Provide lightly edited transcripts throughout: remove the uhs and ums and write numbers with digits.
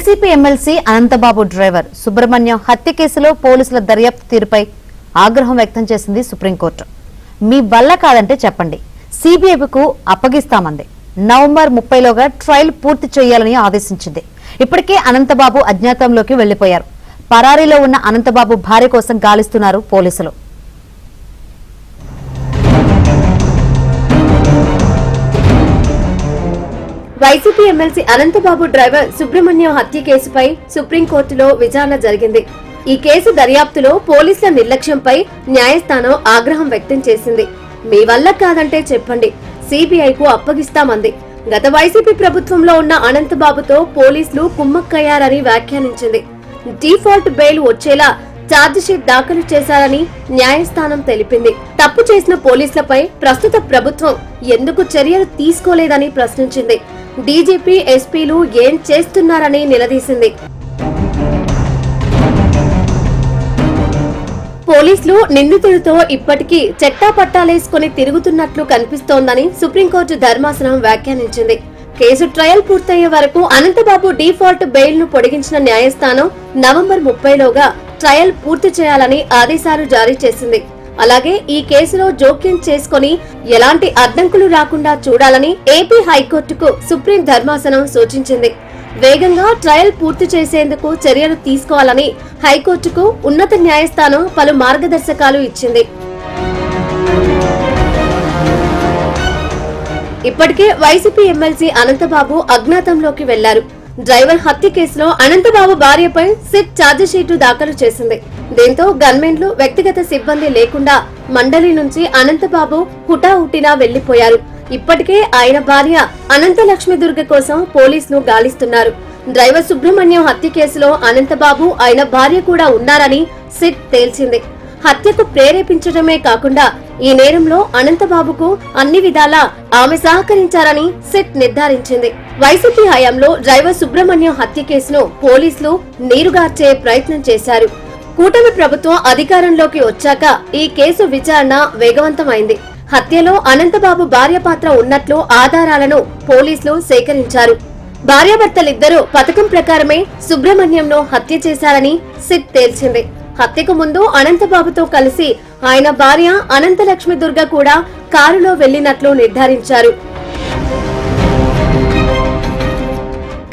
YCP MLC Anantha Babu driver Subrahmanyam హత్య కేసులో పోలీసుల దర్యాప్తు తీరుపై ఆగ్రహం వ్యక్తం చేసింది సుప్రీంకోర్టు. మీ వల్ల కాదంటే చెప్పండి, సిబిఐకు అప్పగిస్తామంది. నవంబర్ 30లోగా ట్రయల్ పూర్తి చేయాలని ఆదేశించింది. ఇప్పటికే అనంతబాబు అజ్ఞాతంలోకి వెళ్లిపోయారు. పరారీలో ఉన్న అనంతబాబు భార్య కోసం గాలిస్తున్నారు పోలీసులు. YCP MLC Anantha Babu driver Subrahmanyam హత్య కేసుపై సుప్రీంకోర్టులో విచారణ జరిగింది. ఈ కేసు దర్యాప్తులో పోలీసుల నిర్లక్ష్యంపై న్యాయస్థానం ఆగ్రహం వ్యక్తం చేసింది. మీ వల్ల కాదంటే చెప్పండి, సిబిఐకు అప్పగిస్తామంది. గత వైసీపీ ప్రభుత్వంలో ఉన్న అనంతబాబుతో పోలీసులు కుమ్మక్కయ్యారని వ్యాఖ్యానించింది. డిఫాల్ట్ బెయిల్ వచ్చేలా ఛార్జిషీట్ దాఖలు చేశారని న్యాయస్థానం తెలిపింది. తప్పు చేసిన పోలీసులపై ప్రస్తుత ప్రభుత్వం ఎందుకు చర్యలు తీసుకోలేదని ప్రశ్నించింది. డీజీపీ, ఎస్పీలు ఏం చేస్తున్నారని నిలదీసింది. పోలీసులు నిందితుడితో ఇప్పటికీ చెట్టాపట్టాలేసుకుని తిరుగుతున్నట్లు కనిపిస్తోందని సుప్రీంకోర్టు ధర్మాసనం వ్యాఖ్యానించింది. కేసు ట్రయల్ పూర్తయ్యే వరకు అనంతబాబు డిఫాల్ట్ బెయిల్ ను పొడిగించిన న్యాయస్థానం నవంబర్ 30లోగా ట్రయల్ పూర్తి చేయాలని ఆదేశాలు జారీ చేసింది. అలాగే ఈ కేసులో జోక్యం చేసుకుని ఎలాంటి అడ్డంకులు రాకుండా చూడాలని ఏపీ హైకోర్టుకు సుప్రీం ధర్మాసనం సూచించింది. వేగంగా ట్రయల్ పూర్తి చేసేందుకు చర్యలు తీసుకోవాలని హైకోర్టుకు ఉన్నత న్యాయస్థానం పలు మార్గదర్శకాలు ఇచ్చింది. ఇప్పటికే వైసీపీ ఎమ్మెల్సీ అనంతబాబు అజ్ఞాతంలోకి వెళ్లారు. డ్రైవర్ హత్య కేసులో అనంతబాబు భార్యపై సిట్ ఛార్జిషీటు దాఖలు చేసింది. దీంతో గన్మెన్లు, వ్యక్తిగత సిబ్బంది లేకుండా మండలి నుంచి అనంతబాబు హుటాహుటినా వెళ్లిపోయారు. ఇప్పటికే ఆయన భార్య అనంతలక్ష్మి దుర్గ కోసం పోలీసులు గాలిస్తున్నారు. డ్రైవర్ సుబ్రహ్మణ్యం హత్య కేసులో అనంతబాబు, ఆయన భార్య కూడా ఉన్నారని సిట్ తేల్చింది. హత్యకు ప్రేరేపించడమే కాకుండా ఈ నేరంలో అనంతబాబుకు అన్ని విధాలా ఆమె సహకరించారని సిట్ నిర్ధారించింది. వైసీపీ హయాంలో డ్రైవర్ సుబ్రహ్మణ్యం హత్య కేసును పోలీసులు నీరుగార్చే ప్రయత్నం చేశారు. కూటమి ప్రభుత్వం అధికారంలోకి వచ్చాక ఈ కేసు విచారణ వేగవంతమైంది. హత్యలో అనంతబాబు భార్య పాత్ర ఉన్నట్లు ఆధారాలను పోలీసులు సేకరించారు. భార్యాభర్తలిద్దరూ పథకం ప్రకారమే సుబ్రహ్మణ్యంను హత్య చేశారని సిట్ తేల్చింది. హత్యకు ముందు అనంతబాబుతో కలిసి ఆయన భార్య అనంతలక్ష్మి దుర్గ కూడా కారులో వెళ్లినట్లు నిర్ధారించారు.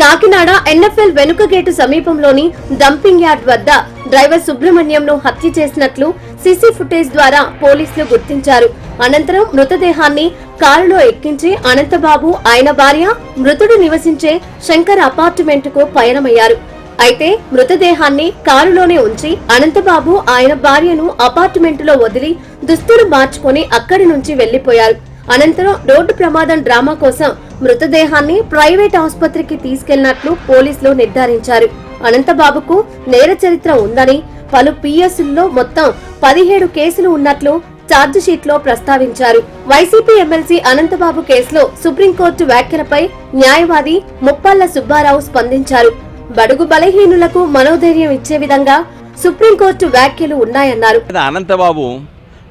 కాకినాడ ఎన్ఎఫ్ఎల్ వెనుక గేటు సమీపంలోని డంపింగ్ యార్డ్ వద్ద డ్రైవర్ సుబ్రహ్మణ్యంను హత్య చేసినట్లు సీసీ ఫుటేజ్ ద్వారా పోలీసులు గుర్తించారు. అనంతరం మృతదేహాన్ని కారులో ఎక్కించి అనంతబాబు, ఆయన భార్య మృతుడు నివసించే శంకర్ అపార్ట్మెంటుకు పయనమయ్యారు. అయితే మృతదేహాన్ని కారులోనే ఉంచి అనంతబాబు, ఆయన భార్యను అపార్ట్మెంటులో వదిలి దుస్తులు మార్చుకుని అక్కడి నుంచి వెళ్లిపోయారు. అనంతరం రోడ్డు ప్రమాదం డ్రామా కోసం మృతదేహాన్ని ప్రైవేట్ ఆసుపత్రికి తీసుకెళ్లినట్లు పోలీసులు నిర్ధారించారు. అనంతబాబుకు నేర చరిత్ర ఉందని, పలు పిఎస్లో మొత్తం 17 కేసులు ఉన్నట్లు ఛార్జిషీట్ లో ప్రస్తావించారు. వైసీపీ ఎమ్మెల్సీ అనంతబాబు కేసులో సుప్రీంకోర్టు వ్యాఖ్యలపై న్యాయవాది ముప్పాళ్ల సుబ్బారావు స్పందించారు. బడుగు బలహీనులకు మనోధైర్యం ఇచ్చే విధంగా సుప్రీంకోర్టు వ్యాఖ్యలు ఉన్నాయన్నారు. అనంతబాబు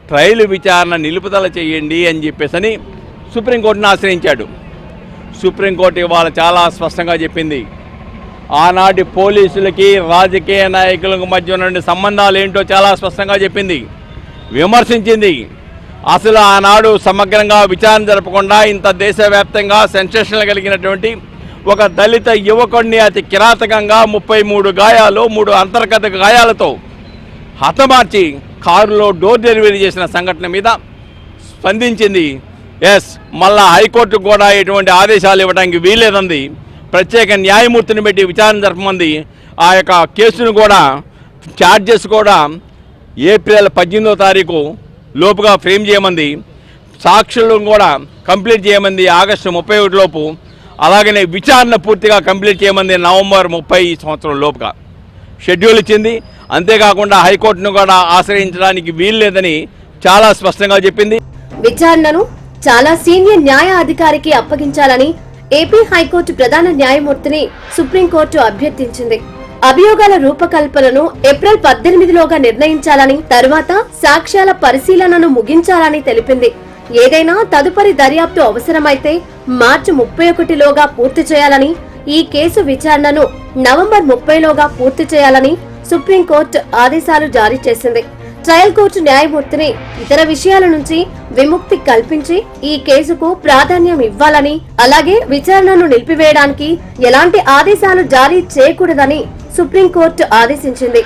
ట్రయల్ విచారణ నిలుపుదల చేయండి అని చెప్పేసి సుప్రీంకోర్టును ఆశ్రయించాడు. సుప్రీంకోర్టు ఇవాళ చాలా స్పష్టంగా చెప్పింది. ఆనాటి పోలీసులకి రాజకీయ నాయకులకు మధ్య ఉన్న సంబంధాలు ఏంటో చాలా స్పష్టంగా చెప్పింది, విమర్శించింది. అసలు ఆనాడు సమగ్రంగా విచారణ జరపకుండా ఇంత దేశవ్యాప్తంగా సెన్సేషన్ కలిగినటువంటి ఒక దళిత యువకుడిని అతి కిరాతకంగా 33 గాయాలు, 3 అంతర్గత గాయాలతో హతమార్చి కారులో డోర్ డెలివరీ చేసిన సంఘటన మీద స్పందించింది. మళ్ళా హైకోర్టుకు కూడా ఎటువంటి ఆదేశాలు ఇవ్వడానికి వీల్లేదంది. ప్రత్యేక న్యాయమూర్తిని పెట్టి విచారణ జరపమంది. ఆ యొక్క కేసును కూడా ఛార్జెస్ కూడా ఏప్రిల్ 18వ తారీఖు లోపుగా ఫ్రేమ్ చేయమంది. సాక్షులను కూడా కంప్లీట్ చేయమంది ఆగస్టు 31 లోపు. అలాగనే విచారణ పూర్తిగా కంప్లీట్ చేయమంది నవంబర్ 30 ఈ సంవత్సరం లోపుగా షెడ్యూల్ ఇచ్చింది. అంతేకాకుండా హైకోర్టును కూడా ఆశ్రయించడానికి వీల్లేదని చాలా స్పష్టంగా చెప్పింది. విచారణను చాలా సీనియర్ న్యాయ అధికారికి అప్పగించాలని ఏపీ హైకోర్టు ప్రధాన న్యాయమూర్తిని సుప్రీంకోర్టు అభ్యర్థించింది. అభియోగాల రూపకల్పనను ఏప్రిల్ 18లోగా నిర్ణయించాలని, తర్వాత సాక్ష్యాల పరిశీలనను ముగించాలని తెలిపింది. ఏదైనా తదుపరి దర్యాప్తు అవసరమైతే మార్చి 31లోగా పూర్తి చేయాలని ఈ కేసు విచారణను నవంబర్ 30లోగా పూర్తి చేయాలని సుప్రీంకోర్టు ఆదేశాలు జారీ చేసింది. ట్రయల్ కోర్టు న్యాయమూర్తిని ఇతర విషయాల నుంచి విముక్తి కల్పించి ఈ కేసుకు ప్రాధాన్యం ఇవ్వాలని, అలాగే విచారణను నిలిపివేయడానికి ఎలాంటి ఆదేశాలు జారీ చేయకూడదని సుప్రీంకోర్టు ఆదేశించింది.